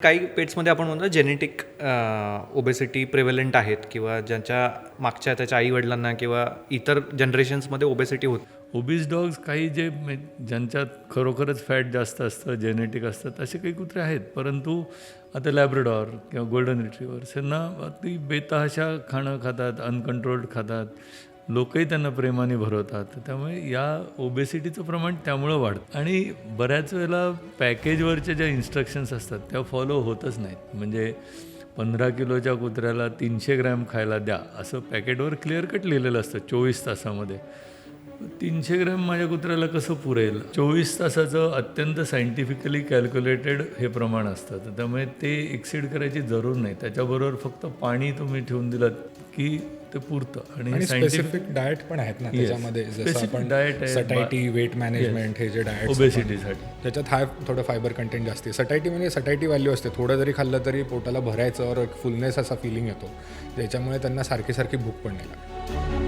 काही पेट्समध्ये आपण म्हणतो जेनेटिक ओबेसिटी प्रिव्हेलंट आहेत किंवा ज्यांच्या मागच्या त्याच्या आईवडिलांना किंवा इतर जनरेशन्समध्ये ओबेसिटी होत. ओबीस डॉग्स काही जे ज्यांच्यात खरोखरच फॅट जास्त असतं, जेनेटिक असतं, असे काही कुत्रे आहेत. परंतु आता लॅब्राडॉर किंवा गोल्डन रिट्रीवर्स यांना अगदी बेतहाशा खाणं खातात, अनकंट्रोल्ड खातात, लोकही त्यांना प्रेमाने भरवतात. त्यामुळे या ओबेसिटीचं प्रमाण त्यामुळं वाढतं. आणि बऱ्याच वेळेला पॅकेजवरच्या ज्या इन्स्ट्रक्शन्स असतात त्या फॉलो होतच नाहीत. म्हणजे 15 किलोच्या कुत्र्याला 300 ग्रॅम खायला द्या असं पॅकेटवर क्लिअर कट लिहिलेलं असतं 24 तासामध्ये. 300 ग्रॅम माझ्या कुत्र्याला कसं पुरेल? 24 तासाचं अत्यंत सायंटिफिकली कॅल्क्युलेटेड हे प्रमाण असतं. तर त्यामुळे ते एक्सिड करायची जरूर नाही. त्याच्याबरोबर फक्त पाणी तुम्ही ठेवून दिलं की ते पुरतं. आणि स्पेसिफिक डाएट पण आहेत ना त्याच्यामध्ये, जसं आपण डाएट आहे, सटायटी, वेट मॅनेजमेंट, हे जे डाएट ओबेसिटीसाठी त्याच्यात थोडं फायबर कंटेंट जास्त आहे. सटायटी म्हणजे सटायटी व्हॅल्यू असते, थोडं जरी खाल्लं तरी पोटाला भरायचं और एक फुलनेस असा फिलिंग येतो, त्याच्यामुळे त्यांना सारखी भूक पण नाही लागत.